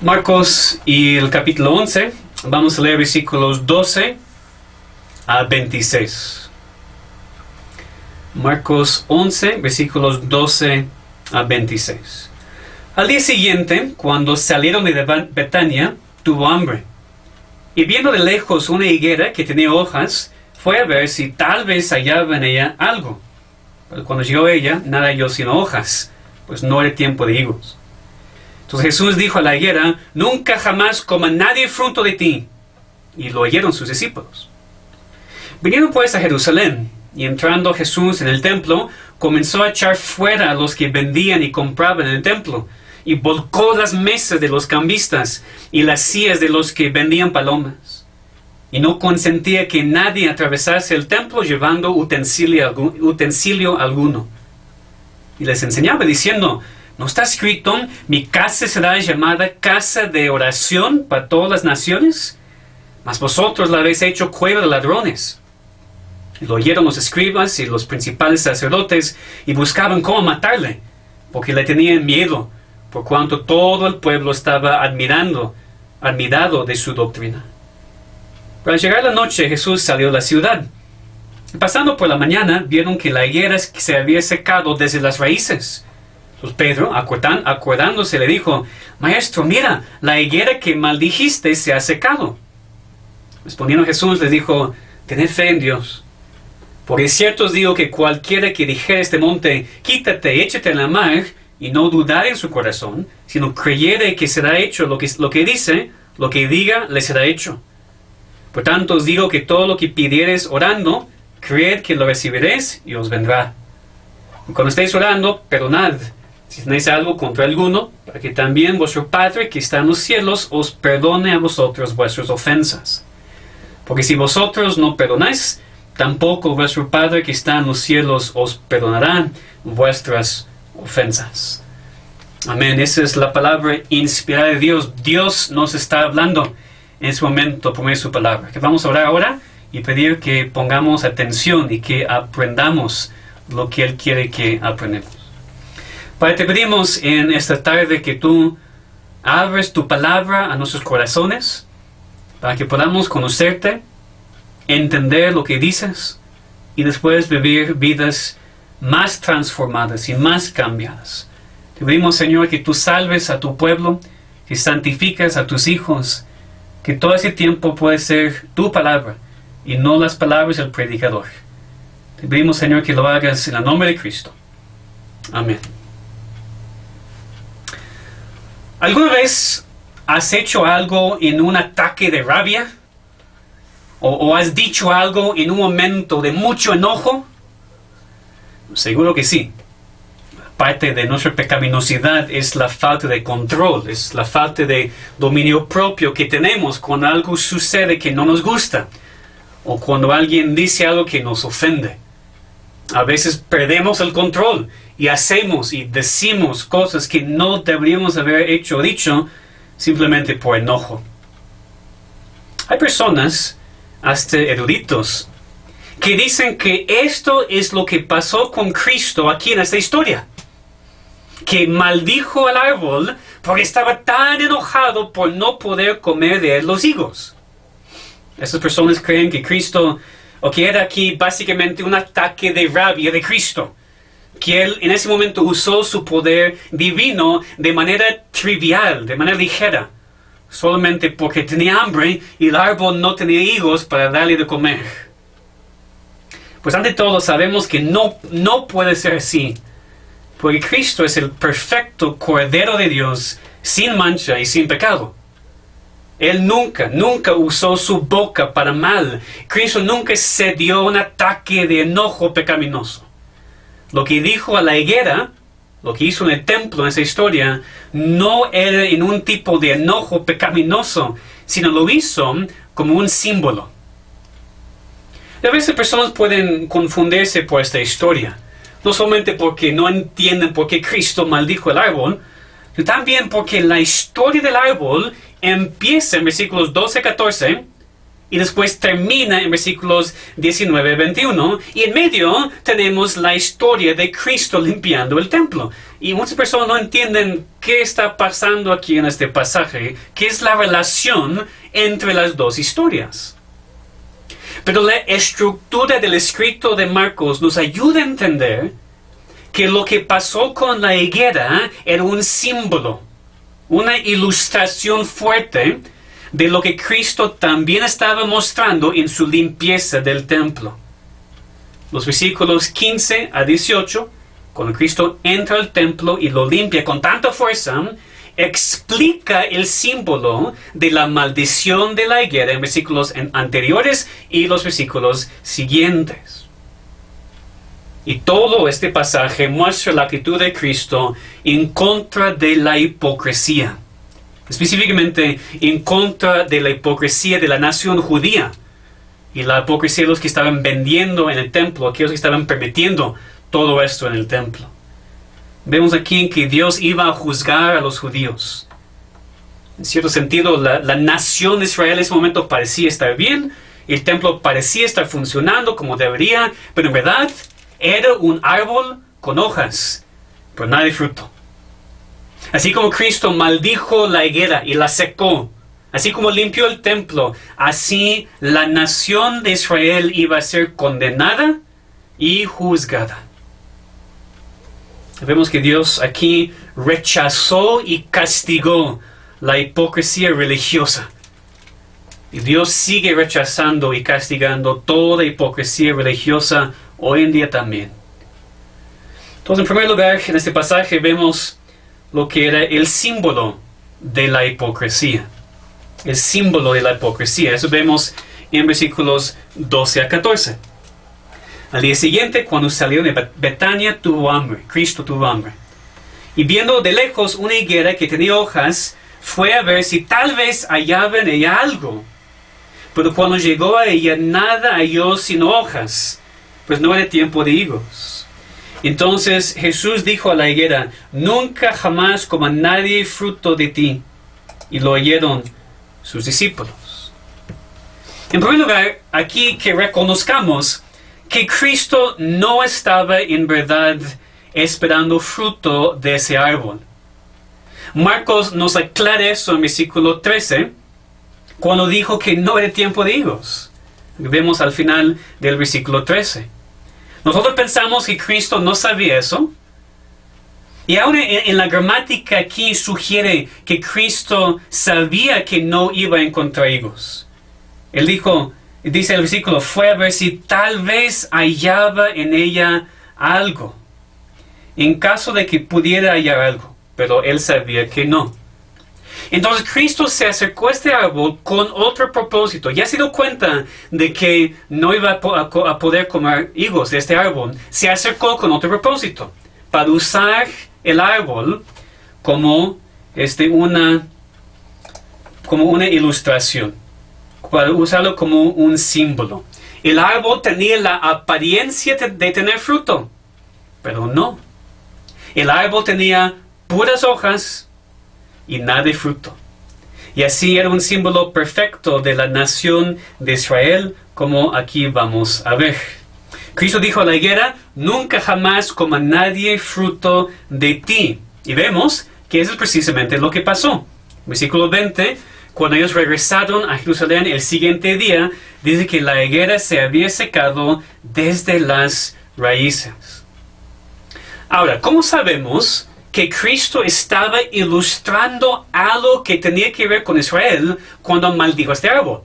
Marcos y el capítulo 11, vamos a leer versículos 12 a 26. Marcos 11, versículos 12 a 26. Al día siguiente, cuando salieron de Betania, tuvo hambre. Y viendo de lejos una higuera que tenía hojas, fue a ver si tal vez hallaba en ella algo. Pero cuando llegó ella, nada halló sino hojas, pues no era tiempo de higos. Entonces Jesús dijo a la higuera: nunca jamás coma nadie fruto de ti. Y lo oyeron sus discípulos. Vinieron pues a Jerusalén, y entrando Jesús en el templo, comenzó a echar fuera a los que vendían y compraban en el templo, y volcó las mesas de los cambistas y las sillas de los que vendían palomas. Y no consentía que nadie atravesase el templo llevando utensilio alguno. Y les enseñaba diciendo: ¿no está escrito, mi casa será llamada casa de oración para todas las naciones? Mas vosotros la habéis hecho cueva de ladrones. Y lo oyeron los escribas y los principales sacerdotes, y buscaban cómo matarle, porque le tenían miedo, por cuanto todo el pueblo estaba admirado de su doctrina. Pero al llegar la noche, Jesús salió de la ciudad. Y pasando por la mañana, vieron que la higuera se había secado desde las raíces. Pues Pedro, acordándose, le dijo: Maestro, mira, la higuera que maldijiste se ha secado. Respondiendo Jesús, les dijo: tened fe en Dios. Porque cierto os digo que cualquiera que dijere este monte: quítate, échate en la mar, y no dudare en su corazón, sino creyere que será hecho lo que dice, lo que diga, le será hecho. Por tanto os digo que todo lo que pidiereis orando, creed que lo recibiréis y os vendrá. Y cuando estéis orando, perdonad si tenéis algo contra alguno, para que también vuestro Padre que está en los cielos os perdone a vosotros vuestras ofensas. Porque si vosotros no perdonáis, tampoco vuestro Padre que está en los cielos os perdonará vuestras ofensas. Amén. Esa es la palabra inspirada de Dios. Dios nos está hablando en este momento por medio de su palabra. Que vamos a orar ahora y pedir que pongamos atención y que aprendamos lo que Él quiere que aprendamos. Padre, te pedimos en esta tarde que tú abres tu palabra a nuestros corazones, para que podamos conocerte, entender lo que dices y después vivir vidas más transformadas y más cambiadas. Te pedimos, Señor, que tú salves a tu pueblo, que santificas a tus hijos, que todo ese tiempo puede ser tu palabra y no las palabras del predicador. Te pedimos, Señor, que lo hagas en el nombre de Cristo. Amén. ¿Alguna vez has hecho algo en un ataque de rabia? ¿O has dicho algo en un momento de mucho enojo? Seguro que sí. Parte de nuestra pecaminosidad es la falta de control, es la falta de dominio propio que tenemos cuando algo sucede que no nos gusta, o cuando alguien dice algo que nos ofende. A veces perdemos el control y hacemos y decimos cosas que no deberíamos haber hecho o dicho simplemente por enojo. Hay personas, hasta eruditos, que dicen que esto es lo que pasó con Cristo aquí en esta historia. Que maldijo al árbol porque estaba tan enojado por no poder comer de él los higos. Esas personas creen que Cristo, o que era aquí básicamente un ataque de rabia de Cristo. Que Él en ese momento usó su poder divino de manera trivial, de manera ligera. Solamente porque tenía hambre y el árbol no tenía higos para darle de comer. Pues ante todo sabemos que no puede ser así. Porque Cristo es el perfecto Cordero de Dios, sin mancha y sin pecado. Él nunca usó su boca para mal. Cristo nunca cedió un ataque de enojo pecaminoso. Lo que dijo a la higuera, lo que hizo en el templo en esa historia, no era en un tipo de enojo pecaminoso, sino lo hizo como un símbolo. Y a veces personas pueden confundirse por esta historia. No solamente porque no entienden por qué Cristo maldijo el árbol, sino también porque la historia del árbol empieza en versículos 12-14 y después termina en versículos 19-21. Y en medio tenemos la historia de Cristo limpiando el templo. y muchas personas no entienden qué está pasando aquí en este pasaje, qué es la relación entre las dos historias. Pero la estructura del escrito de Marcos nos ayuda a entender que lo que pasó con la higuera era un símbolo, una ilustración fuerte de lo que Cristo también estaba mostrando en su limpieza del templo. Los versículos 15 a 18, cuando Cristo entra al templo y lo limpia con tanta fuerza, explica el símbolo de la maldición de la higuera en versículos anteriores y los versículos siguientes. Y todo este pasaje muestra la actitud de Cristo en contra de la hipocresía, específicamente en contra de la hipocresía de la nación judía y la hipocresía de los que estaban vendiendo en el templo, aquellos que estaban permitiendo todo esto en el templo. Vemos aquí que Dios iba a juzgar a los judíos. En cierto sentido, la nación de Israel en ese momento parecía estar bien, el templo parecía estar funcionando como debería, pero en verdad era un árbol con hojas, pero nada de fruto. Así como Cristo maldijo la higuera y la secó, así como limpió el templo, así la nación de Israel iba a ser condenada y juzgada. Vemos que Dios aquí rechazó y castigó la hipocresía religiosa. Y Dios sigue rechazando y castigando toda hipocresía religiosa hoy en día también. Entonces, en primer lugar, en este pasaje vemos lo que era el símbolo de la hipocresía. El símbolo de la hipocresía. Eso vemos en versículos 12 a 14. Al día siguiente, cuando salió de Betania, tuvo hambre. Cristo tuvo hambre. Y viendo de lejos una higuera que tenía hojas, fue a ver si tal vez hallaba en ella algo. Pero cuando llegó a ella, nada halló sino hojas, pues no era tiempo de higos. Entonces Jesús dijo a la higuera: nunca jamás coma nadie fruto de ti. Y lo oyeron sus discípulos. En primer lugar, aquí que reconozcamos que Cristo no estaba en verdad esperando fruto de ese árbol. Marcos nos aclara eso en versículo 13, cuando dijo que no era tiempo de higos. Vemos al final del versículo 13. Nosotros pensamos que Cristo no sabía eso. Y aún en la gramática aquí sugiere que Cristo sabía que no iba a encontrar higos. Él dijo, dice el versículo, fue a ver si tal vez hallaba en ella algo, en caso de que pudiera hallar algo, pero él sabía que no. Entonces Cristo se acercó a este árbol con otro propósito. Ya se dio cuenta de que no iba a poder comer higos de este árbol. Se acercó con otro propósito, para usar el árbol como una ilustración, para usarlo como un símbolo. El árbol tenía la apariencia de tener fruto, pero no. El árbol tenía puras hojas y nada de fruto. Y así era un símbolo perfecto de la nación de Israel, como aquí vamos a ver. Cristo dijo a la higuera: nunca jamás coma nadie fruto de ti. Y vemos que eso es precisamente lo que pasó. Versículo 20, cuando ellos regresaron a Jerusalén el siguiente día, dice que la higuera se había secado desde las raíces. Ahora, ¿cómo sabemos que Cristo estaba ilustrando algo que tenía que ver con Israel cuando maldijo este árbol?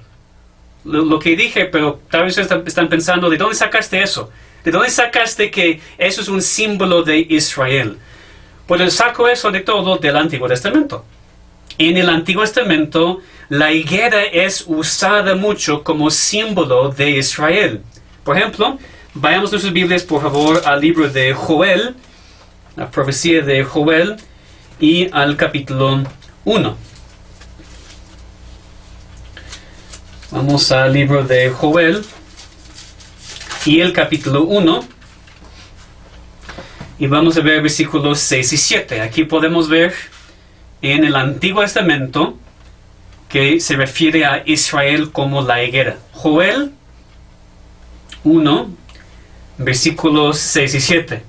Lo que dije, pero tal vez están pensando, ¿de dónde sacaste eso? ¿De dónde sacaste que eso es un símbolo de Israel? Pues saco eso de todo del Antiguo Testamento. En el Antiguo Testamento, la higuera es usada mucho como símbolo de Israel. Por ejemplo, vayamos nuestras Biblias, por favor, al libro de Joel, la profecía de Joel, y al capítulo 1. Vamos al libro de Joel y el capítulo 1. Y vamos a ver versículos 6 y 7. Aquí podemos ver en el Antiguo Testamento que se refiere a Israel como la higuera. Joel 1, versículos 6 y 7.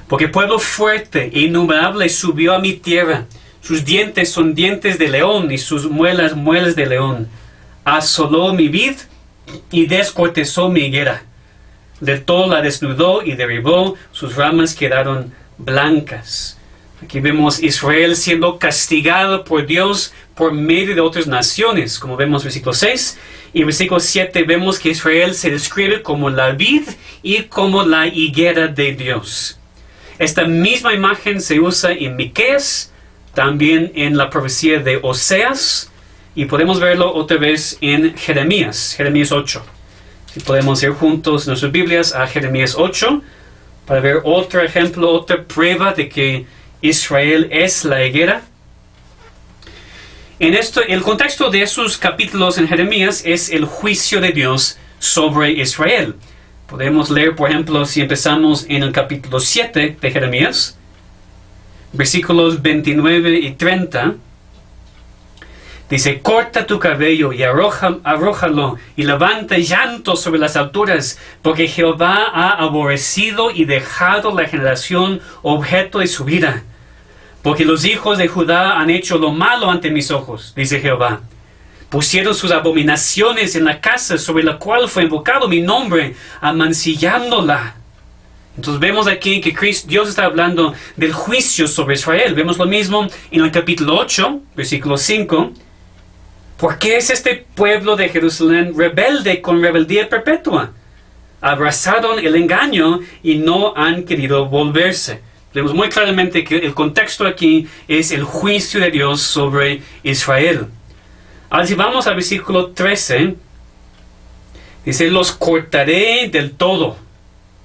Porque pueblo fuerte e innumerable subió a mi tierra. Sus dientes son dientes de león y sus muelas muelas de león. Asoló mi vid y descortezó mi higuera. Del todo la desnudó y derribó, sus ramas quedaron blancas. Aquí vemos Israel siendo castigado por Dios por medio de otras naciones, como vemos en versículo 6. Y en versículo 7 vemos que Israel se describe como la vid y como la higuera de Dios. Esta misma imagen se usa en Miqueas, también en la profecía de Oseas, y podemos verlo otra vez en Jeremías 8. Si podemos ir juntos en nuestras Biblias a Jeremías 8, para ver otro ejemplo, otra prueba de que Israel es la higuera. En esto, el contexto de esos capítulos en Jeremías es el juicio de Dios sobre Israel. Podemos leer, por ejemplo, si empezamos en el capítulo 7 de Jeremías, versículos 29 y 30, dice: corta tu cabello y arrójalo y levanta llanto sobre las alturas, porque Jehová ha aborrecido y dejado la generación objeto de su ira. Porque los hijos de Judá han hecho lo malo ante mis ojos, dice Jehová. Pusieron sus abominaciones en la casa sobre la cual fue invocado mi nombre, amancillándola. Entonces vemos aquí que Dios está hablando del juicio sobre Israel. Vemos lo mismo en el capítulo 8, versículo 5. ¿Por qué es este pueblo de Jerusalén rebelde con rebeldía perpetua? Abrazaron el engaño y no han querido volverse. Vemos muy claramente que el contexto aquí es el juicio de Dios sobre Israel. Ahora si vamos al versículo 13, dice: los cortaré del todo,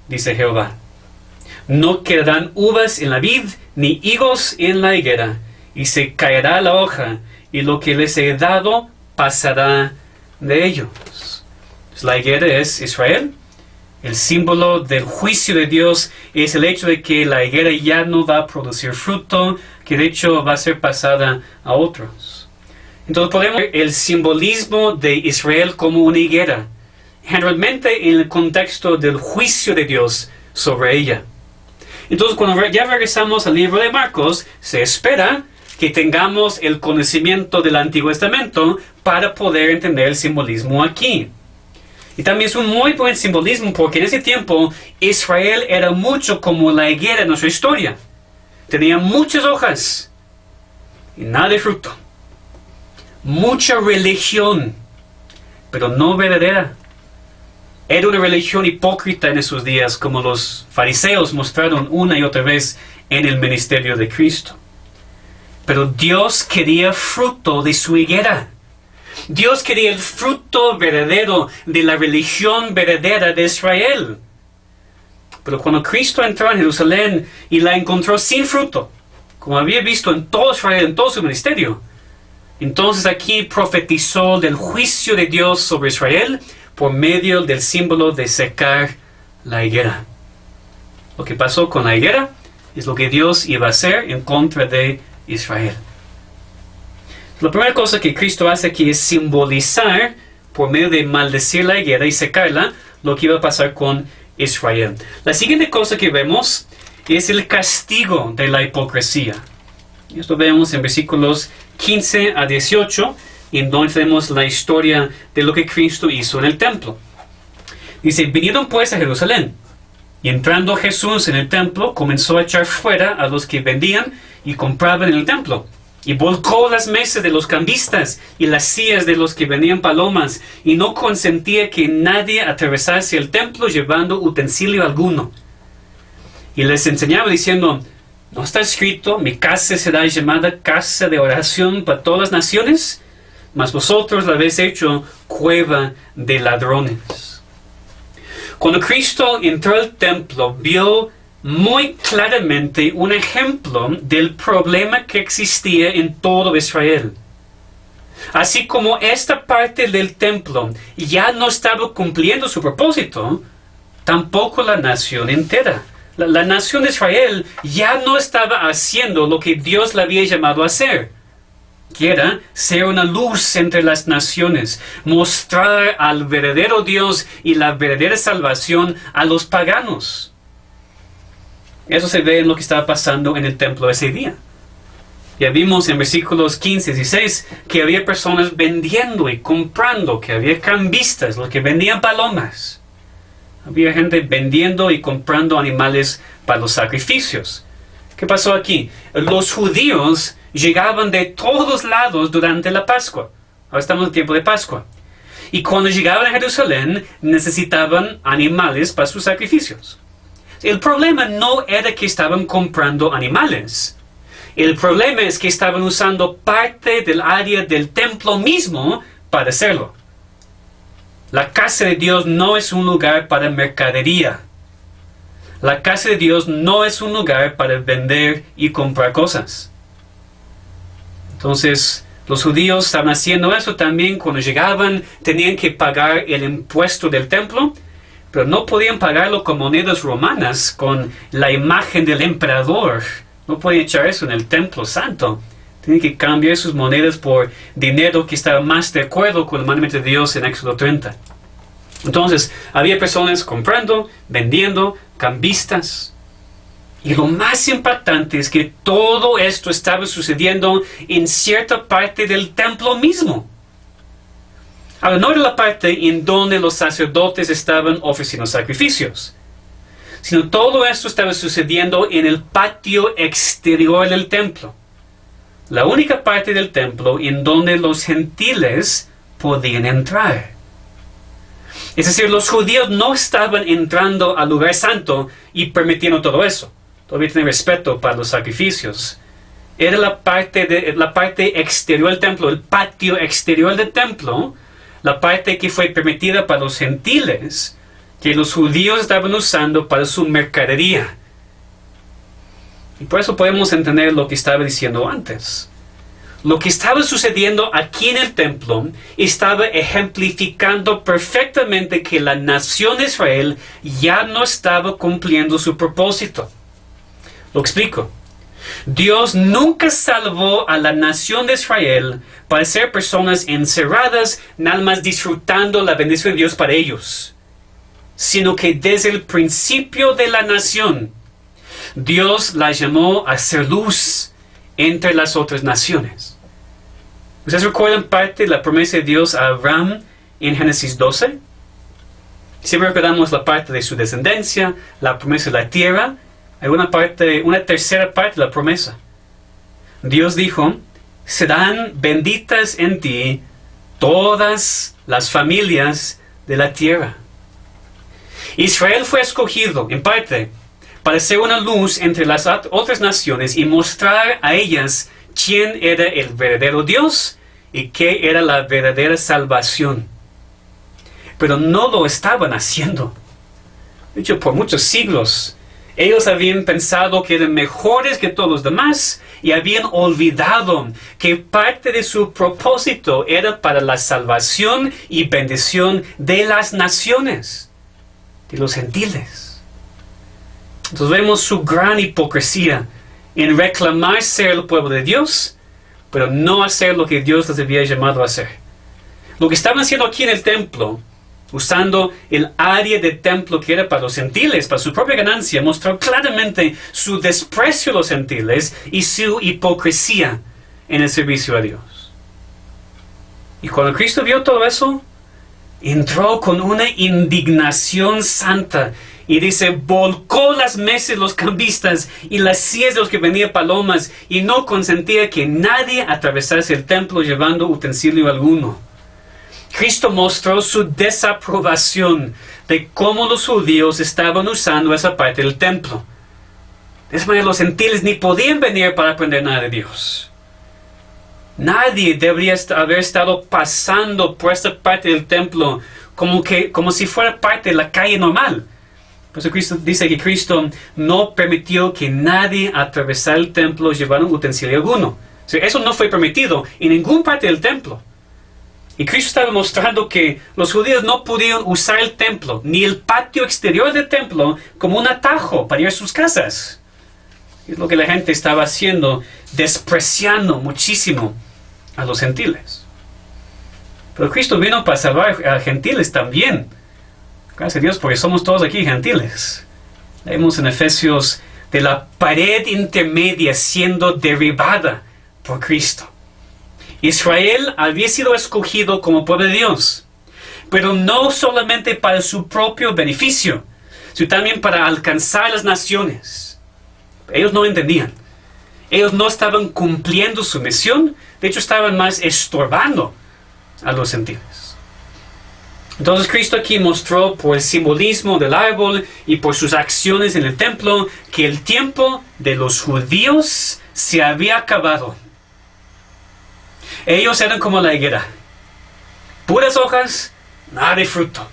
dice Jehová. No quedarán uvas en la vid, ni higos en la higuera, y se caerá la hoja, y lo que les he dado pasará de ellos. La higuera es Israel. El símbolo del juicio de Dios es el hecho de que la higuera ya no va a producir fruto, que de hecho va a ser pasada a otros. Entonces podemos ver el simbolismo de Israel como una higuera, generalmente en el contexto del juicio de Dios sobre ella. Entonces cuando ya regresamos al libro de Marcos, se espera que tengamos el conocimiento del Antiguo Testamento para poder entender el simbolismo aquí. Y también es un muy buen simbolismo porque en ese tiempo Israel era mucho como la higuera en nuestra historia. Tenía muchas hojas y nada de fruto. Mucha religión, pero no verdadera. Era una religión hipócrita en esos días, como los fariseos mostraron una y otra vez en el ministerio de Cristo. Pero Dios quería fruto de su higuera. Dios quería el fruto verdadero de la religión verdadera de Israel. Pero cuando Cristo entró en Jerusalén y la encontró sin fruto, como había visto en todo Israel, en todo su ministerio, entonces aquí profetizó del juicio de Dios sobre Israel por medio del símbolo de secar la higuera. Lo que pasó con la higuera es lo que Dios iba a hacer en contra de Israel. La primera cosa que Cristo hace aquí es simbolizar, por medio de maldecir la higuera y secarla, lo que iba a pasar con Israel. La siguiente cosa que vemos es el castigo de la hipocresía. Esto vemos en versículos 15 a 18, en donde vemos la historia de lo que Cristo hizo en el templo. Dice: vinieron pues a Jerusalén, y entrando Jesús en el templo, comenzó a echar fuera a los que vendían y compraban en el templo. Y volcó las mesas de los cambistas y las sillas de los que vendían palomas, y no consentía que nadie atravesase el templo llevando utensilio alguno. Y les enseñaba diciendo: ¿no está escrito, mi casa será llamada casa de oración para todas las naciones? Mas vosotros la habéis hecho cueva de ladrones. Cuando Cristo entró al templo, vio muy claramente un ejemplo del problema que existía en todo Israel. Así como esta parte del templo ya no estaba cumpliendo su propósito, tampoco la nación entera. La nación de Israel ya no estaba haciendo lo que Dios le había llamado a hacer, que era ser una luz entre las naciones, mostrar al verdadero Dios y la verdadera salvación a los paganos. Eso se ve en lo que estaba pasando en el templo ese día. Ya vimos en versículos 15 y 16 que había personas vendiendo y comprando, que había cambistas, los que vendían palomas. Había gente vendiendo y comprando animales para los sacrificios. ¿Qué pasó aquí? Los judíos llegaban de todos lados durante la Pascua. Ahora estamos en el tiempo de Pascua. Y cuando llegaban a Jerusalén, necesitaban animales para sus sacrificios. El problema no era que estaban comprando animales. El problema es que estaban usando parte del área del templo mismo para hacerlo. La casa de Dios no es un lugar para mercadería. La casa de Dios no es un lugar para vender y comprar cosas. Entonces, los judíos estaban haciendo eso también. Cuando llegaban, tenían que pagar el impuesto del templo, pero no podían pagarlo con monedas romanas, con la imagen del emperador. No podían echar eso en el templo santo. Tenían que cambiar sus monedas por dinero que estaba más de acuerdo con el mandamiento de Dios en Éxodo 30. Entonces, había personas comprando, vendiendo, cambistas. Y lo más impactante es que todo esto estaba sucediendo en cierta parte del templo mismo. Ahora, no era la parte en donde los sacerdotes estaban ofreciendo sacrificios, sino todo esto estaba sucediendo en el patio exterior del templo. La única parte del templo en donde los gentiles podían entrar. Es decir, los judíos no estaban entrando al lugar santo y permitiendo todo eso. Todavía tienen respeto para los sacrificios. Era la parte exterior del templo, el patio exterior del templo, la parte que fue permitida para los gentiles, que los judíos estaban usando para su mercadería. Y por eso podemos entender lo que estaba diciendo antes. Lo que estaba sucediendo aquí en el templo estaba ejemplificando perfectamente que la nación de Israel ya no estaba cumpliendo su propósito. Lo explico. Dios nunca salvó a la nación de Israel para ser personas encerradas, nada más disfrutando la bendición de Dios para ellos, sino que desde el principio de la nación, Dios la llamó a ser luz entre las otras naciones. ¿Ustedes recuerdan parte de la promesa de Dios a Abraham en Génesis 12? Siempre recordamos la parte de su descendencia, la promesa de la tierra. Hay una tercera parte de la promesa. Dios dijo, serán benditas en ti todas las familias de la tierra. Israel fue escogido, en parte, para ser una luz entre las otras naciones y mostrar a ellas quién era el verdadero Dios y qué era la verdadera salvación. Pero no lo estaban haciendo. De hecho, por muchos siglos, ellos habían pensado que eran mejores que todos los demás y habían olvidado que parte de su propósito era para la salvación y bendición de las naciones, de los gentiles. Entonces vemos su gran hipocresía en reclamar ser el pueblo de Dios, pero no hacer lo que Dios les había llamado a hacer. Lo que estaban haciendo aquí en el templo, usando el área del templo que era para los gentiles, para su propia ganancia, mostró claramente su desprecio a los gentiles y su hipocresía en el servicio a Dios. Y cuando Cristo vio todo eso, entró con una indignación santa y dice, volcó las mesas de los cambistas y las sillas de los que vendían palomas y no consentía que nadie atravesase el templo llevando utensilio alguno. Cristo mostró su desaprobación de cómo los judíos estaban usando esa parte del templo. De esa manera los gentiles ni podían venir para aprender nada de Dios. Nadie debería haber estado pasando por esta parte del templo como si fuera parte de la calle normal. Por eso Cristo dice que Cristo no permitió que nadie atravesara el templo llevando utensilio alguno. O sea, eso no fue permitido en ninguna parte del templo. Y Cristo estaba mostrando que los judíos no podían usar el templo, ni el patio exterior del templo, como un atajo para ir a sus casas. Es lo que la gente estaba haciendo, despreciando muchísimo a los gentiles. Pero Cristo vino para salvar a gentiles también. Gracias a Dios, porque somos todos aquí gentiles. Leemos en Efesios de la pared intermedia siendo derribada por Cristo. Israel había sido escogido como pueblo de Dios, pero no solamente para su propio beneficio, sino también para alcanzar las naciones. Ellos no entendían. Ellos no estaban cumpliendo su misión, de hecho estaban más estorbando a los gentiles. Entonces Cristo aquí mostró por el simbolismo del árbol y por sus acciones en el templo que el tiempo de los judíos se había acabado. Ellos eran como la higuera, puras hojas, nada de fruto.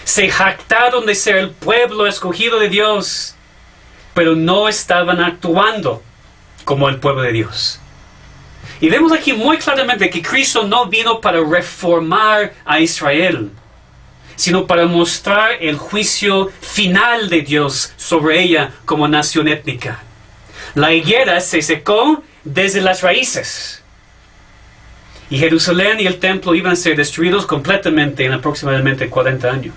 Se jactaron de ser el pueblo escogido de Dios, pero no estaban actuando como el pueblo de Dios. Y vemos aquí muy claramente que Cristo no vino para reformar a Israel, sino para mostrar el juicio final de Dios sobre ella como nación étnica. La higuera se secó desde las raíces, y Jerusalén y el templo iban a ser destruidos completamente en aproximadamente 40 años.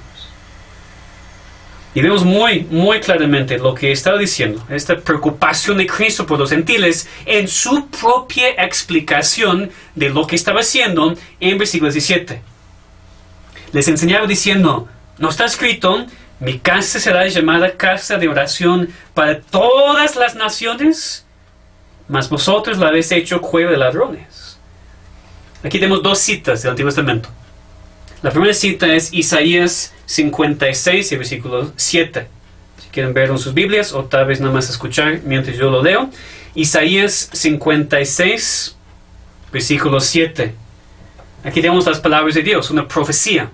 Y vemos muy claramente lo que estaba diciendo, esta preocupación de Cristo por los gentiles en su propia explicación de lo que estaba haciendo en versículo 17. Les enseñaba diciendo, no está escrito, mi casa será llamada casa de oración para todas las naciones, mas vosotros la habéis hecho cueva de ladrones. Aquí tenemos dos citas del Antiguo Testamento. La primera cita es Isaías 56 y versículo 7. Si quieren ver en sus Biblias o tal vez nada más escuchar mientras yo lo leo. Isaías 56, versículo 7. Aquí tenemos las palabras de Dios, una profecía.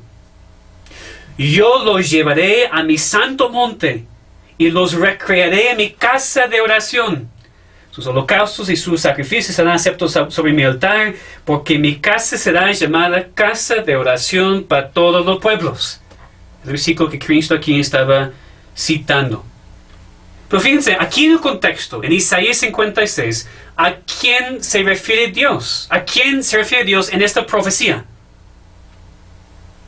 Yo los llevaré a mi santo monte y los recrearé en mi casa de oración. Sus holocaustos y sus sacrificios serán aceptos sobre mi altar, porque mi casa será llamada casa de oración para todos los pueblos. El versículo que Cristo aquí estaba citando. Pero fíjense, aquí en el contexto, en Isaías 56, ¿a quién se refiere Dios? ¿A quién se refiere Dios en esta profecía?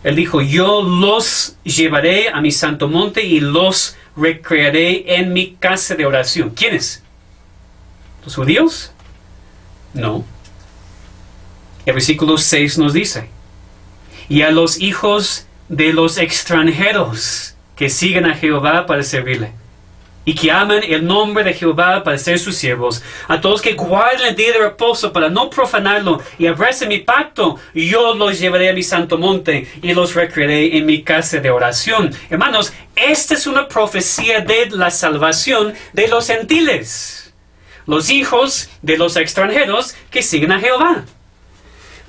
Él dijo, yo los llevaré a mi santo monte y los recrearé en mi casa de oración. ¿Quiénes? ¿Los judíos? No. El versículo 6 nos dice, y a los hijos de los extranjeros que siguen a Jehová para servirle, y que aman el nombre de Jehová para ser sus siervos, a todos que guarden el día de reposo para no profanarlo y abracen mi pacto, yo los llevaré a mi santo monte y los recrearé en mi casa de oración. Hermanos, esta es una profecía de la salvación de los gentiles, los hijos de los extranjeros que siguen a Jehová.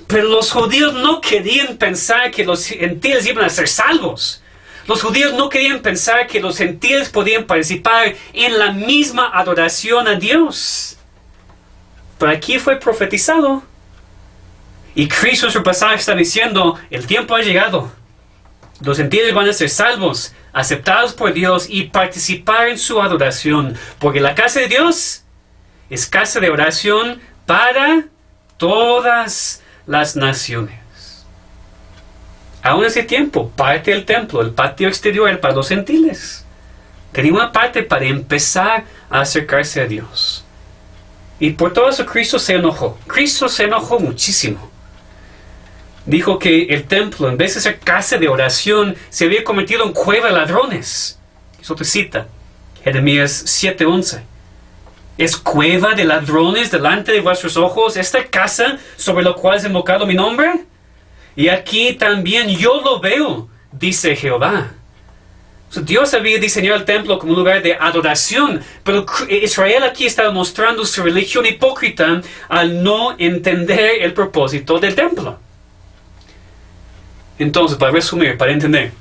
Pero los judíos no querían pensar que los gentiles iban a ser salvos. Los judíos no querían pensar que los gentiles podían participar en la misma adoración a Dios. Pero aquí fue profetizado. Y Cristo en su pasaje está diciendo, el tiempo ha llegado. Los gentiles van a ser salvos, aceptados por Dios y participar en su adoración. Porque la casa de Dios es casa de oración para todas las naciones. Aún en ese tiempo, parte del templo, el patio exterior era para los gentiles. Tenía una parte para empezar a acercarse a Dios. Y por todo eso Cristo se enojó. Cristo se enojó muchísimo. Dijo que el templo, en vez de ser casa de oración, se había convertido en cueva de ladrones. Es otra cita, Jeremías 7:11. ¿Es cueva de ladrones delante de vuestros ojos esta casa sobre la cual es invocado mi nombre? Y aquí también yo lo veo, dice Jehová. Dios había diseñado el templo como un lugar de adoración, pero Israel aquí estaba mostrando su religión hipócrita al no entender el propósito del templo. Entonces, para resumir, para entender,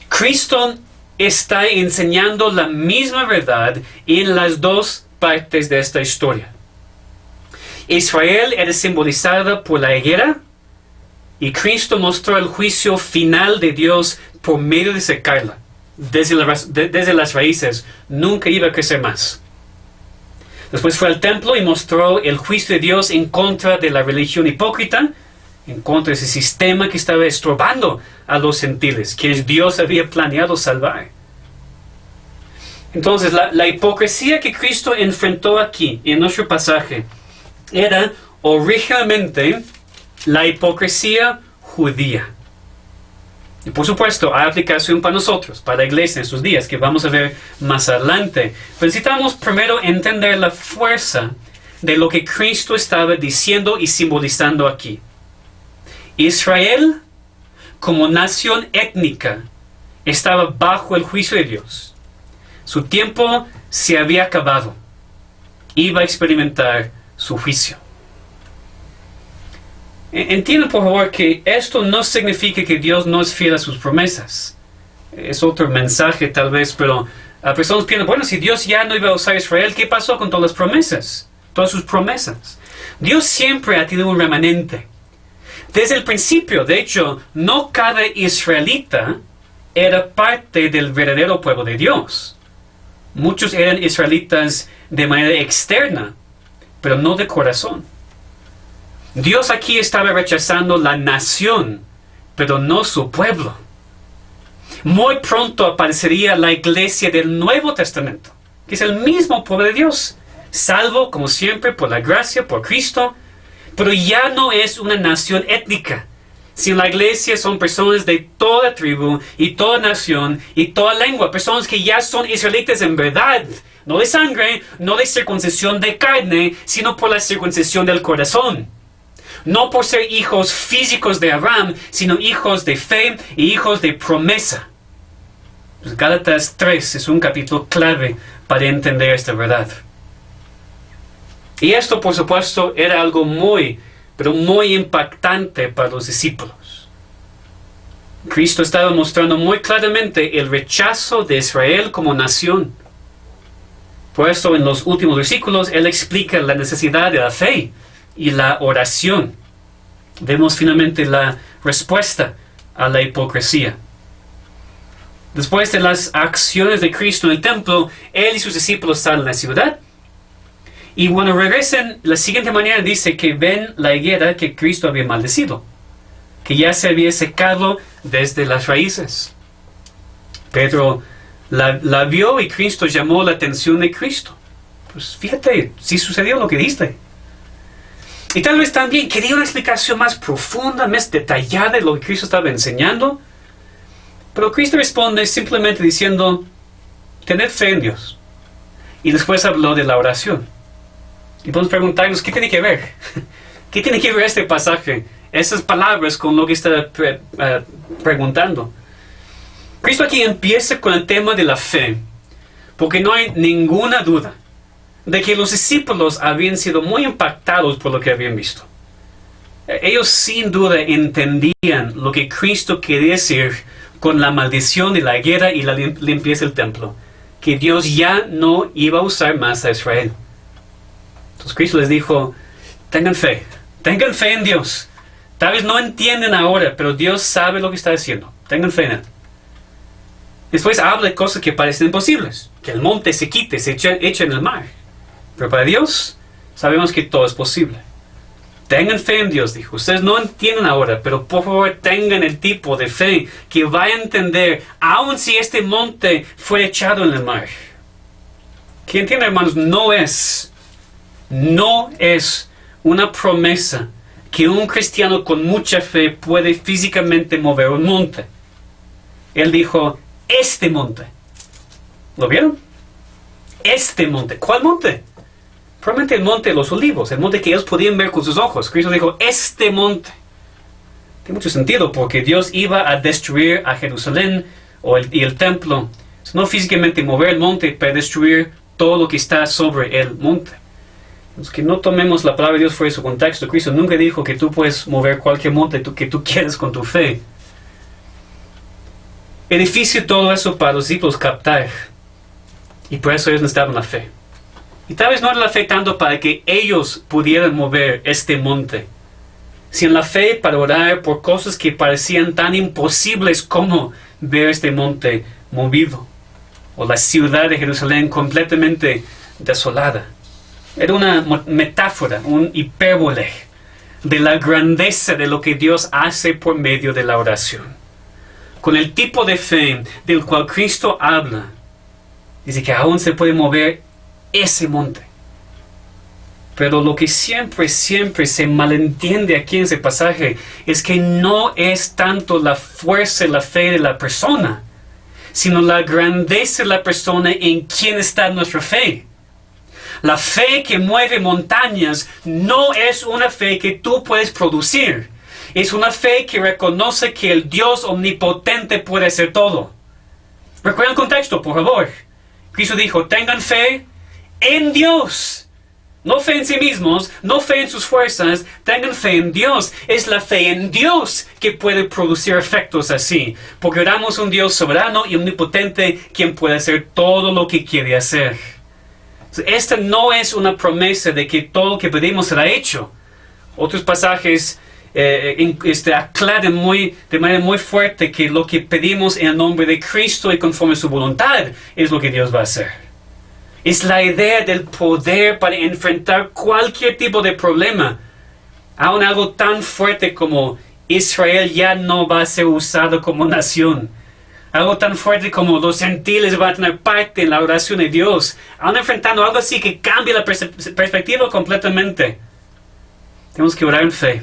Cristo está enseñando la misma verdad en las dos partes de esta historia. Israel era simbolizada por la higuera, y Cristo mostró el juicio final de Dios por medio de secarla. Desde las raíces, nunca iba a crecer más. Después fue al templo y mostró el juicio de Dios en contra de la religión hipócrita, en contra de ese sistema que estaba estorbando a los gentiles, quienes Dios había planeado salvar. Entonces, la hipocresía que Cristo enfrentó aquí, en nuestro pasaje, era originalmente la hipocresía judía. Y por supuesto, hay aplicación para nosotros, para la iglesia en estos días, que vamos a ver más adelante. Pero necesitamos primero entender la fuerza de lo que Cristo estaba diciendo y simbolizando aquí. Israel, como nación étnica, estaba bajo el juicio de Dios. Su tiempo se había acabado. Iba a experimentar su juicio. Entiendan, por favor, que esto no significa que Dios no es fiel a sus promesas. Es otro mensaje, tal vez, pero personas piensan, bueno, si Dios ya no iba a usar a Israel, ¿qué pasó con todas las promesas? Todas sus promesas. Dios siempre ha tenido un remanente. Desde el principio, de hecho, no cada israelita era parte del verdadero pueblo de Dios. Muchos eran israelitas de manera externa, pero no de corazón. Dios aquí estaba rechazando la nación, pero no su pueblo. Muy pronto aparecería la iglesia del Nuevo Testamento, que es el mismo pueblo de Dios, salvo, como siempre, por la gracia, por Cristo, pero ya no es una nación étnica, sino la iglesia son personas de toda tribu y toda nación y toda lengua, personas que ya son israelitas en verdad, no de sangre, no de circuncisión de carne, sino por la circuncisión del corazón. No por ser hijos físicos de Abraham, sino hijos de fe y hijos de promesa. Gálatas 3 es un capítulo clave para entender esta verdad. Y esto, por supuesto, era algo muy, pero muy impactante para los discípulos. Cristo estaba mostrando muy claramente el rechazo de Israel como nación. Por eso, en los últimos versículos, Él explica la necesidad de la fe y la oración. Vemos finalmente la respuesta a la hipocresía. Después de las acciones de Cristo en el templo, Él y sus discípulos salen a la ciudad. Y cuando regresan, la siguiente mañana dice que ven la higuera que Cristo había maldecido, que ya se había secado desde las raíces. Pedro la vio y Cristo llamó la atención de Cristo. Pues fíjate, sí sucedió lo que diste. Y tal vez también quería una explicación más profunda, más detallada de lo que Cristo estaba enseñando. Pero Cristo responde simplemente diciendo, tened fe en Dios. Y después habló de la oración. Y podemos preguntarnos, ¿qué tiene que ver? ¿Qué tiene que ver este pasaje? Esas palabras con lo que está preguntando. Cristo aquí empieza con el tema de la fe, porque no hay ninguna duda de que los discípulos habían sido muy impactados por lo que habían visto. Ellos sin duda entendían lo que Cristo quería decir con la maldición de la guerra y la limpieza del templo, que Dios ya no iba a usar más a Israel. Entonces Cristo les dijo, tengan fe en Dios. Tal vez no entienden ahora, pero Dios sabe lo que está haciendo. Tengan fe en Él. Después habla de cosas que parecen imposibles, que el monte se quite, se eche en el mar. Pero para Dios sabemos que todo es posible. Tengan fe en Dios, dijo. Ustedes no entienden ahora, pero por favor tengan el tipo de fe que va a entender, aun si este monte fue echado en el mar. Que entienden, hermanos, no es una promesa que un cristiano con mucha fe puede físicamente mover un monte. Él dijo, este monte. ¿Lo vieron? Este monte. ¿Cuál monte? Probablemente el monte de los olivos, el monte que ellos podían ver con sus ojos. Cristo dijo, este monte. Tiene mucho sentido porque Dios iba a destruir a Jerusalén y el templo. No físicamente mover el monte para destruir todo lo que está sobre el monte. Es que no tomemos la palabra de Dios fuera de su contexto. Cristo nunca dijo que tú puedes mover cualquier monte que tú quieras con tu fe. Es difícil todo eso para los discípulos captar. Y por eso ellos necesitaban la fe. Y tal vez no era la fe tanto para que ellos pudieran mover este monte, sino la fe para orar por cosas que parecían tan imposibles como ver este monte movido, o la ciudad de Jerusalén completamente desolada. Era una metáfora, un hipérbole de la grandeza de lo que Dios hace por medio de la oración. Con el tipo de fe del cual Cristo habla, Dice que aún se puede mover ese monte. Pero lo que siempre se malentiende aquí en ese pasaje es que no es tanto la fuerza y la fe de la persona, sino la grandeza de la persona en quien está nuestra fe. La fe que mueve montañas no es una fe que tú puedes producir. Es una fe que reconoce que el Dios omnipotente puede hacer todo. Recuerden el contexto, por favor. Cristo dijo, tengan fe en Dios. No fe en sí mismos, no fe en sus fuerzas, tengan fe en Dios. Es la fe en Dios que puede producir efectos así. Porque oramos a un Dios soberano y omnipotente quien puede hacer todo lo que quiere hacer. Esta no es una promesa de que todo lo que pedimos será hecho. Otros pasajes aclaran de manera muy fuerte que lo que pedimos en el nombre de Cristo y conforme a su voluntad es lo que Dios va a hacer. Es la idea del poder para enfrentar cualquier tipo de problema. Aún algo tan fuerte como Israel ya no va a ser usado como nación. Algo tan fuerte como los gentiles van a tener parte en la oración de Dios. Aún enfrentando algo así que cambia la perspectiva completamente. Tenemos que orar en fe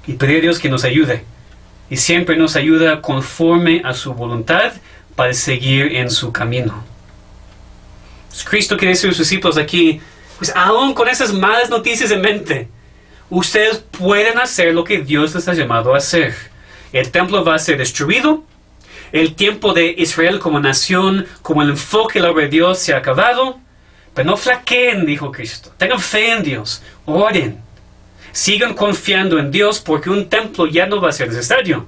y pedir a Dios que nos ayude. Y siempre nos ayuda conforme a su voluntad para seguir en su camino. Cristo quiere decir a sus discípulos aquí, pues aún con esas malas noticias en mente, ustedes pueden hacer lo que Dios les ha llamado a hacer. El templo va a ser destruido, el tiempo de Israel como nación, como el enfoque de la obra de Dios se ha acabado, pero no flaqueen, dijo Cristo. Tengan fe en Dios, oren, sigan confiando en Dios porque un templo ya no va a ser necesario.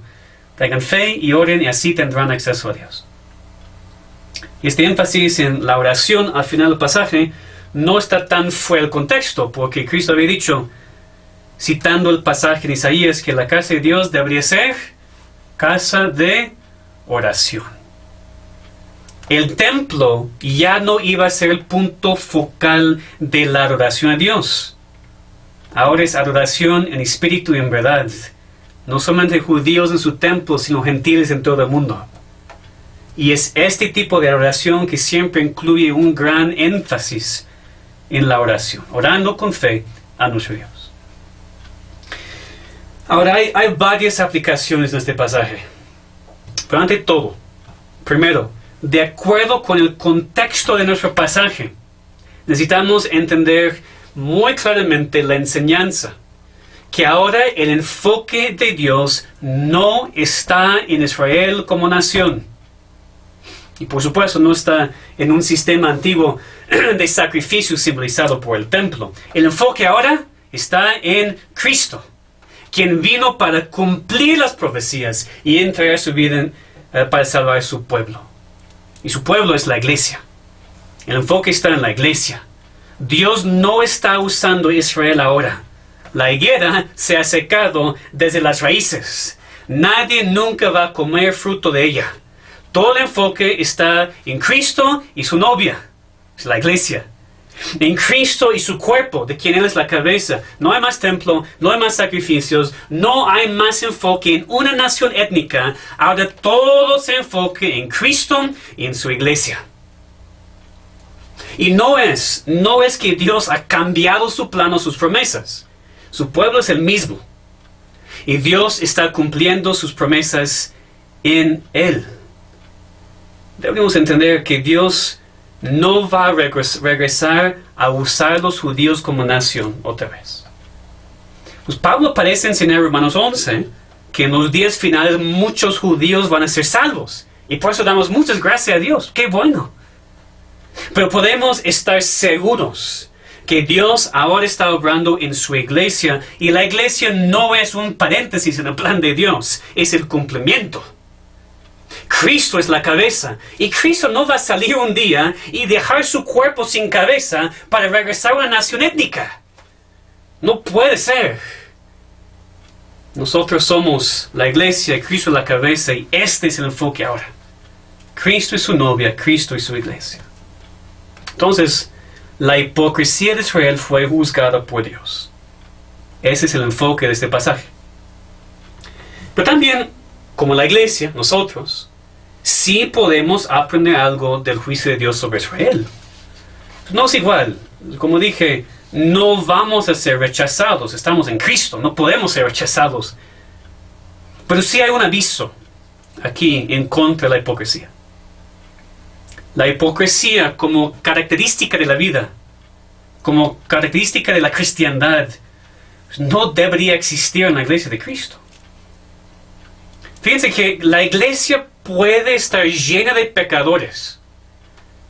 Tengan fe y oren y así tendrán acceso a Dios. Y este énfasis en la oración al final del pasaje no está tan fuera del contexto, porque Cristo había dicho, citando el pasaje de Isaías, que la casa de Dios debería ser casa de oración. El templo ya no iba a ser el punto focal de la adoración a Dios. Ahora es adoración en espíritu y en verdad. No solamente judíos en su templo, sino gentiles en todo el mundo. Y es este tipo de oración que siempre incluye un gran énfasis en la oración, orando con fe a nuestro Dios. Ahora hay varias aplicaciones en este pasaje. Pero ante todo, primero, de acuerdo con el contexto de nuestro pasaje, necesitamos entender muy claramente la enseñanza, que ahora el enfoque de Dios no está en Israel como nación. Y por supuesto no está en un sistema antiguo de sacrificio simbolizado por el templo. El enfoque ahora está en Cristo, quien vino para cumplir las profecías y entregar su vida para salvar a su pueblo. Y su pueblo es la iglesia. El enfoque está en la iglesia. Dios no está usando Israel ahora. La higuera se ha secado desde las raíces. Nadie nunca va a comer fruto de ella. Todo el enfoque está en Cristo y su novia, es la iglesia. En Cristo y su cuerpo, de quien Él es la cabeza. No hay más templo, no hay más sacrificios, no hay más enfoque en una nación étnica. Ahora todo se enfoque en Cristo y en su iglesia. Y no es que Dios ha cambiado su plan o sus promesas. Su pueblo es el mismo. Y Dios está cumpliendo sus promesas en Él. Debemos entender que Dios no va a regresar a usar a los judíos como nación otra vez. Pues Pablo parece enseñar en Romanos 11 que en los días finales muchos judíos van a ser salvos. Y por eso damos muchas gracias a Dios. ¡Qué bueno! Pero podemos estar seguros que Dios ahora está obrando en su iglesia y la iglesia no es un paréntesis en el plan de Dios, es el cumplimiento. Cristo es la cabeza y Cristo no va a salir un día y dejar su cuerpo sin cabeza para regresar a una nación étnica. No puede ser. Nosotros somos la iglesia y Cristo es la cabeza y este es el enfoque ahora. Cristo y su novia, Cristo y su iglesia. Entonces, la hipocresía de Israel fue juzgada por Dios. Ese es el enfoque de este pasaje. Pero también, como la iglesia, nosotros, sí podemos aprender algo del juicio de Dios sobre Israel. No es igual. Como dije, no vamos a ser rechazados. Estamos en Cristo, no podemos ser rechazados. Pero sí hay un aviso aquí en contra de la hipocresía. La hipocresía como característica de la vida, como característica de la cristiandad, no debería existir en la iglesia de Cristo. Fíjense que la iglesia puede estar llena de pecadores.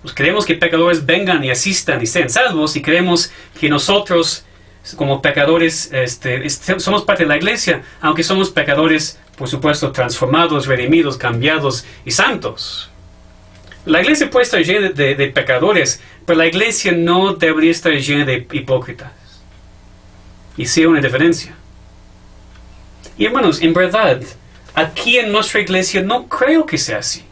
Pues queremos que pecadores vengan y asistan y sean salvos, y queremos que nosotros, como pecadores, somos parte de la iglesia, aunque somos pecadores, por supuesto, transformados, redimidos, cambiados y santos. La iglesia puede estar llena de pecadores, pero la iglesia no debería estar llena de hipócritas. Y sí hay una diferencia. Y hermanos, en verdad, aquí en nuestra iglesia no creo que sea así.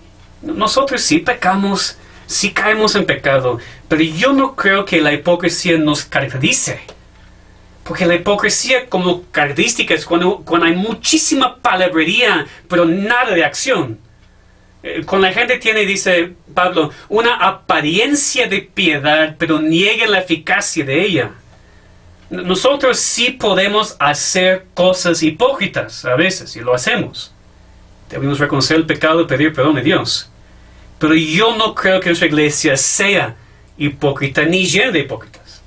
Nosotros sí pecamos, sí caemos en pecado, pero yo no creo que la hipocresía nos caracterice. Porque la hipocresía como característica es cuando hay muchísima palabrería, pero nada de acción. Cuando la gente tiene, dice Pablo, una apariencia de piedad, pero niega la eficacia de ella. Nosotros sí podemos hacer cosas hipócritas a veces, y lo hacemos. Debemos reconocer el pecado y pedir perdón a Dios. Pero yo no creo que nuestra iglesia sea hipócrita, ni llena de hipócritas.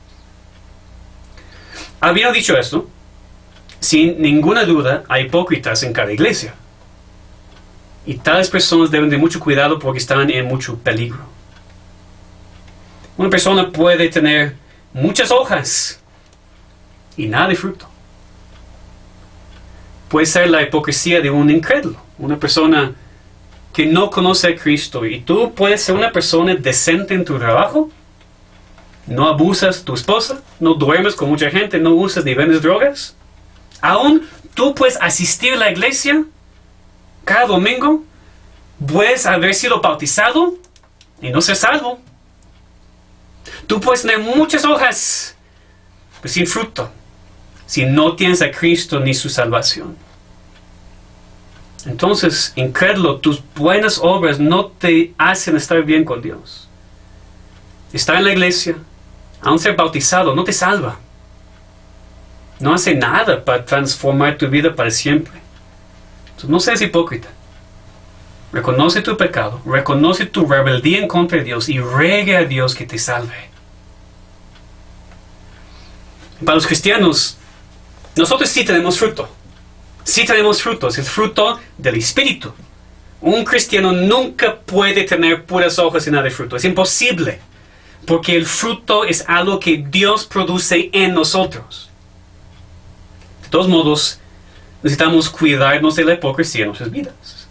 Habiendo dicho esto, sin ninguna duda hay hipócritas en cada iglesia. Y tales personas deben de mucho cuidado porque están en mucho peligro. Una persona puede tener muchas hojas y nada de fruto. Puede ser la hipocresía de un incrédulo, una persona que no conoce a Cristo. Y tú puedes ser una persona decente en tu trabajo, no abusas de tu esposa, no duermes con mucha gente, no usas ni vendes drogas. Aún tú puedes asistir a la iglesia cada domingo, puedes haber sido bautizado y no ser salvo. Tú puedes tener muchas hojas, pero sin fruto, si no tienes a Cristo ni su salvación. Entonces, incrédulo, tus buenas obras no te hacen estar bien con Dios. Estar en la iglesia, aún ser bautizado, no te salva. No hace nada para transformar tu vida para siempre. Entonces, no seas hipócrita. Reconoce tu pecado, reconoce tu rebeldía en contra de Dios y ruega a Dios que te salve. Para los cristianos, nosotros sí tenemos fruto. Sí tenemos frutos, es fruto del Espíritu. Un cristiano nunca puede tener puras hojas y nada de fruto. Es imposible, porque el fruto es algo que Dios produce en nosotros. De todos modos, necesitamos cuidarnos de la hipocresía en nuestras vidas.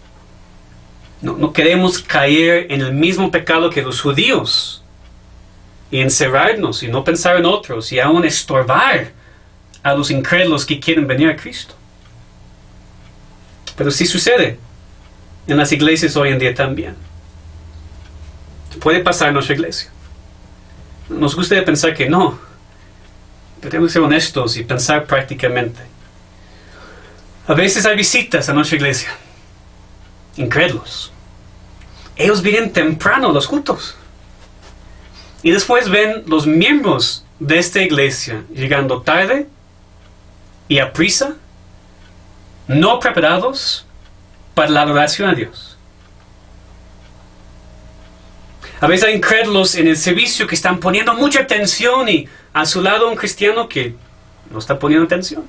No queremos caer en el mismo pecado que los judíos y encerrarnos y no pensar en otros y aún estorbar a los incrédulos que quieren venir a Cristo. Pero sí sucede en las iglesias hoy en día también. Puede pasar en nuestra iglesia. Nos gusta pensar que no, pero tenemos que ser honestos y pensar prácticamente. A veces hay visitas a nuestra iglesia, incrédulos. Ellos vienen temprano a los cultos. Y después ven los miembros de esta iglesia llegando tarde y a prisa, no preparados para la adoración a Dios. A veces hay incrédulos en el servicio que están poniendo mucha atención y a su lado un cristiano que no está poniendo atención.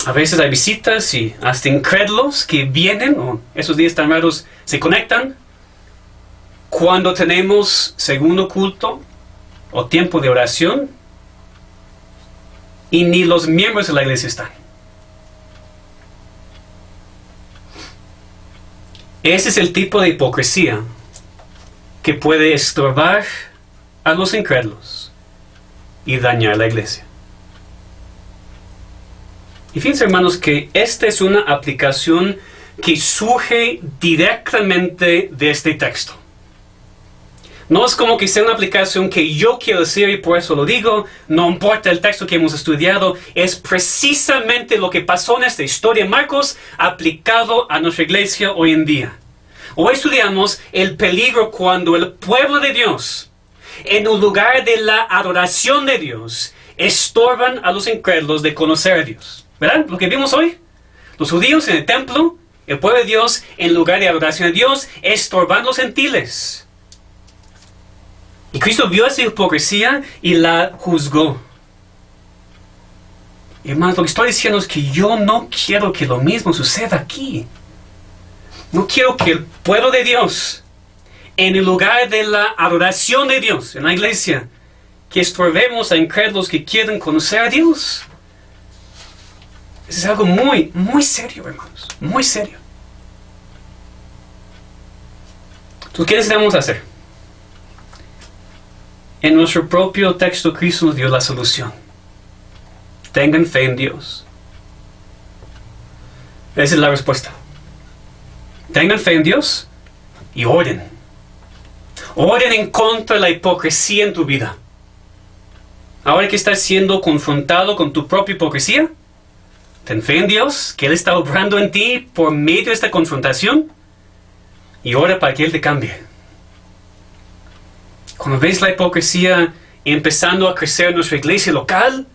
A veces hay visitas y hasta incrédulos que vienen, o esos días tan raros se conectan cuando tenemos segundo culto o tiempo de oración y ni los miembros de la iglesia están. Ese es el tipo de hipocresía que puede estorbar a los incrédulos y dañar la iglesia. Y fíjense, hermanos, que esta es una aplicación que surge directamente de este texto. No es como que sea una aplicación que yo quiero decir y por eso lo digo. No importa el texto que hemos estudiado. Es precisamente lo que pasó en esta historia de Marcos aplicado a nuestra iglesia hoy en día. Hoy estudiamos el peligro cuando el pueblo de Dios, en un lugar de la adoración de Dios, estorban a los incrédulos de conocer a Dios. ¿Verdad? Lo que vimos hoy. Los judíos en el templo, el pueblo de Dios en lugar de adoración a Dios, estorban los gentiles. Y Cristo vio esa hipocresía y la juzgó. Hermanos, lo que estoy diciendo es que yo no quiero que lo mismo suceda aquí. No quiero que el pueblo de Dios, en el lugar de la adoración de Dios, en la iglesia, que estorbemos a incrédulos que quieren conocer a Dios. Eso es algo muy, muy serio, hermanos. Muy serio. Entonces, ¿qué necesitamos hacer? En nuestro propio texto, Cristo nos dio la solución. Tengan fe en Dios. Esa es la respuesta. Tengan fe en Dios y oren. Oren en contra de la hipocresía en tu vida. Ahora que estás siendo confrontado con tu propia hipocresía, ten fe en Dios, que Él está obrando en ti por medio de esta confrontación, y ora para que Él te cambie. Cuando ves la hipocresía empezando a crecer en nuestra iglesia local,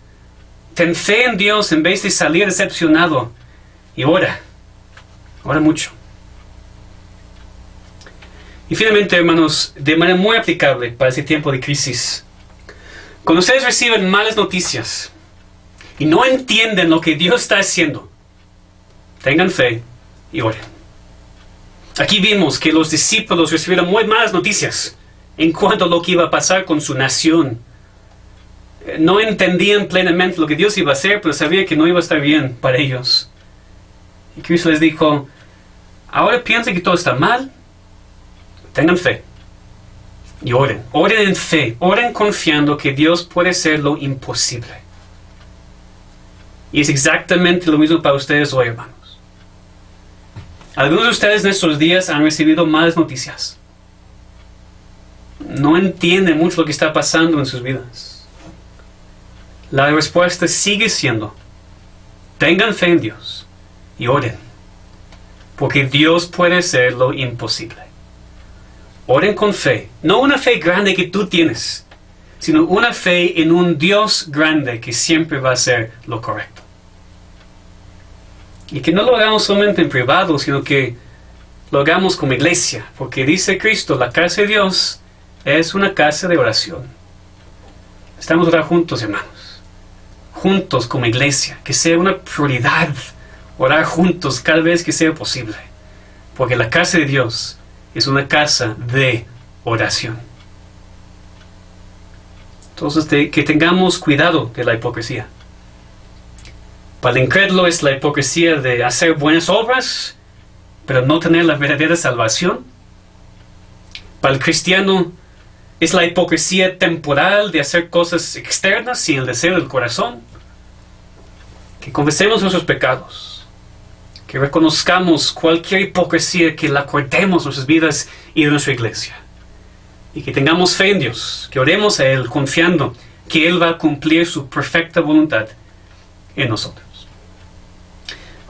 ten fe en Dios en vez de salir decepcionado. Y ora. Ora mucho. Y finalmente, hermanos, de manera muy aplicable para este tiempo de crisis. Cuando ustedes reciben malas noticias y no entienden lo que Dios está haciendo, tengan fe y oren. Aquí vimos que los discípulos recibieron muy malas noticias en cuanto a lo que iba a pasar con su nación. No entendían plenamente lo que Dios iba a hacer, pero sabían que no iba a estar bien para ellos. Y Cristo les dijo, ahora piensen que todo está mal, tengan fe y oren. Oren en fe, oren confiando que Dios puede hacer lo imposible. Y es exactamente lo mismo para ustedes hoy, hermanos. Algunos de ustedes en estos días han recibido malas noticias. No entienden mucho lo que está pasando en sus vidas. La respuesta sigue siendo, tengan fe en Dios y oren, porque Dios puede hacer lo imposible. Oren con fe, no una fe grande que tú tienes, sino una fe en un Dios grande que siempre va a hacer lo correcto. Y que no lo hagamos solamente en privado, sino que lo hagamos como iglesia, porque dice Cristo, la casa de Dios es una casa de oración. Estamos orando juntos, hermanos. Juntos como iglesia. Que sea una prioridad orar juntos cada vez que sea posible. Porque la casa de Dios es una casa de oración. Entonces, que tengamos cuidado de la hipocresía. Para el incrédulo es la hipocresía de hacer buenas obras, pero no tener la verdadera salvación. Para el cristiano es la hipocresía temporal de hacer cosas externas sin el deseo del corazón. Que confesemos nuestros pecados. Que reconozcamos cualquier hipocresía, que la cortemos de nuestras vidas y de nuestra iglesia. Y que tengamos fe en Dios. Que oremos a Él confiando que Él va a cumplir su perfecta voluntad en nosotros.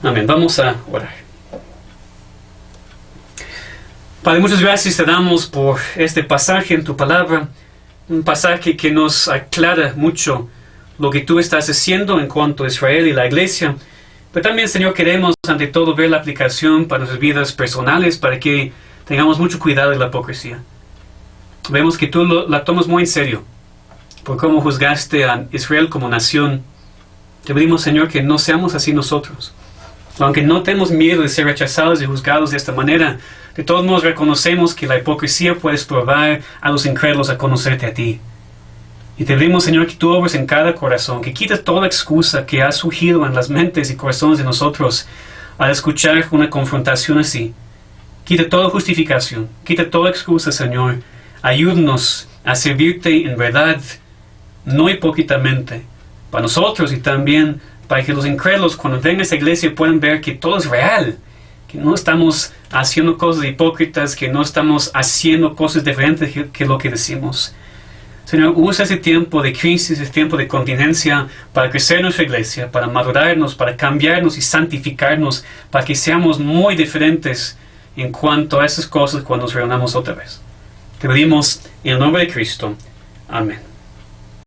Amén. Vamos a orar. Padre, muchas gracias te damos por este pasaje en tu palabra, un pasaje que nos aclara mucho lo que tú estás haciendo en cuanto a Israel y la iglesia, pero también, Señor, queremos ante todo ver la aplicación para nuestras vidas personales, para que tengamos mucho cuidado de la hipocresía. Vemos que tú la tomas muy en serio, por cómo juzgaste a Israel como nación. Te pedimos, Señor, que no seamos así nosotros. Aunque no tenemos miedo de ser rechazados y juzgados de esta manera, de todos modos reconocemos que la hipocresía puede probar a los incrédulos a conocerte a ti. Y te pedimos, Señor, que tú obres en cada corazón, que quites toda excusa que ha surgido en las mentes y corazones de nosotros al escuchar una confrontación así. Quita toda justificación, quita toda excusa, Señor. Ayúdanos a servirte en verdad, no hipócritamente, para nosotros y también para que los incrédulos, cuando vengan a esta iglesia, puedan ver que todo es real, que no estamos haciendo cosas hipócritas, que no estamos haciendo cosas diferentes que lo que decimos. Señor, usa ese tiempo de crisis, ese tiempo de continencia para crecer nuestra iglesia, para madurarnos, para cambiarnos y santificarnos, para que seamos muy diferentes en cuanto a esas cosas cuando nos reunamos otra vez. Te pedimos en el nombre de Cristo. Amén.